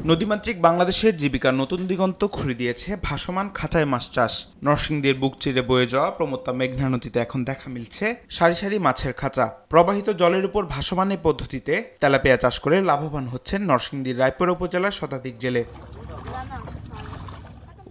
নদীমাতৃক বাংলাদেশের জীবিকার নতুন দিগন্ত খুলে দিয়েছে ভাসমান খাঁচায় মাছ চাষ। নরসিংদীর বুক চিরে বয়ে যাওয়া প্রমত্তা মেঘনা নদীতে এখন দেখা মিলছে সারি সারি মাছের খাঁচা। প্রবাহিত জলের উপর ভাসমান এই পদ্ধতিতে তেলাপিয়া চাষ করে লাভবান হচ্ছেন নরসিংদীর রায়পুর উপজেলার শতাধিক জেলে।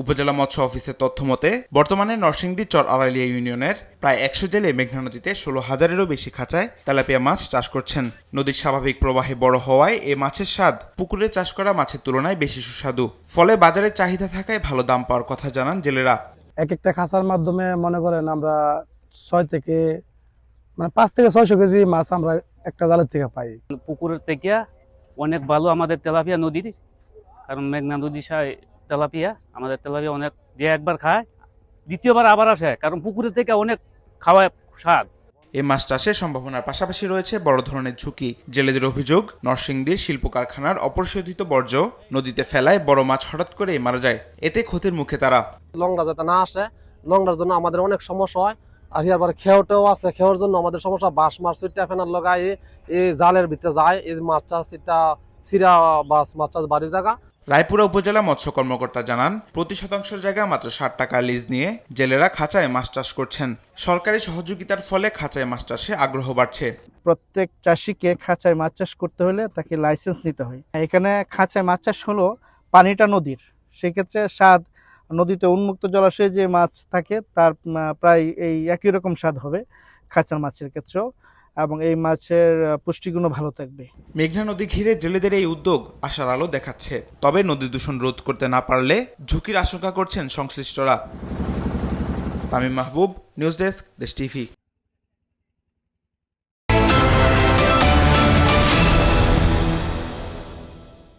উপজেলা মৎস্য অফিসের তথ্য মতে বর্তমানে নরসিংদী চর আড়াইলিয়া ইউনিয়নের প্রায় ১০০ জেলে মেঘনা নদীতে ১৬,০০০-এরও বেশি খাঁচায় তেলাপিয়া মাছ চাষ করছেন। নদীর স্বাভাবিক প্রবাহে বড় হওয়ায় এ মাছের স্বাদ পুকুরে চাষ করা মাছের তুলনায় বেশি সুস্বাদু। ফলে বাজারে চাহিদা থাকায় ভালো দাম পাওয়ার কথা জানান জেলেরা। এক একটা খাঁচার মাধ্যমে মনে করেন আমরা ৫ থেকে ৬০০ কেজি মাছ আমরা একটা জালের থেকে পাই। পুকুরের থেকে অনেক ভালো আমাদের তেলাপিয়া নদীর, কারণ মেঘনা নদী তেলাপিয়া আমাদের তেলাপিয়া অনেক, যে একবার খায় দ্বিতীয়বার আবার আসে, কারণ পুকুরের থেকে অনেক খাওয়ায় স্বাদ। এই মাছ চাষের সম্ভাবনার পাশাপাশি রয়েছে বড় ধরনের ঝুঁকি। জেলেদের অভিযোগ, নরসিংদীর শিল্প কারখানার অপরিশোধিত বর্জ্য নদীতে ফেলায় বড় মাছ হঠাৎ করেই মারা যায়। এতে ক্ষতির মুখে তারা। লংড়া যাতে না আসে, লংড়ার জন্য আমাদের অনেক সমস্যা হয়। আর ইয়ারপরে খেয়াটাও আছে, খেয়ার জন্য আমাদের সমস্যা। বাঁশ মাছ সুইটা ফেনার লগাই এই জালের ভিতরে যায়, এই মাছটা সিরা বাস মাছটা বাড়ি জায়গা। রায়পুরা উপজেলা মৎস্য কর্মকর্তা জানান, প্রতি শতাংশ জায়গা মাত্র ৬০ টাকা লিজ নিয়ে জেলেরা খাঁচায় মাছ চাষ করছেন। সরকারি সহযোগিতার ফলে খাঁচায় মাছ চাষে আগ্রহ বাড়ছে। প্রত্যেক চাষিকে খাঁচায় মাছ চাষ করতে হলে তাকে লাইসেন্স নিতে হয়। এখানে খাঁচায় মাছ চাষ হলো পানিটা নদীর, সেক্ষেত্রে স্বাদ নদীতে উন্মুক্ত জলাশয়ে যে মাছ থাকে তার প্রায় এই একই রকম স্বাদ হবে খাঁচার মাছের ক্ষেত্রেও, এবং এই মাছের পুষ্টিগুণও ভালো থাকবে। মেঘনা নদী ঘিরে জেলেদের এই উদ্যোগ আশার আলো দেখাচ্ছে। তবে নদী দূষণ রোধ করতে না পারলে ঝুঁকির আশঙ্কা করছেন সংশ্লিষ্টরা। তামিম মাহবুব, নিউজ ডেস্ক, দেশ টিভি।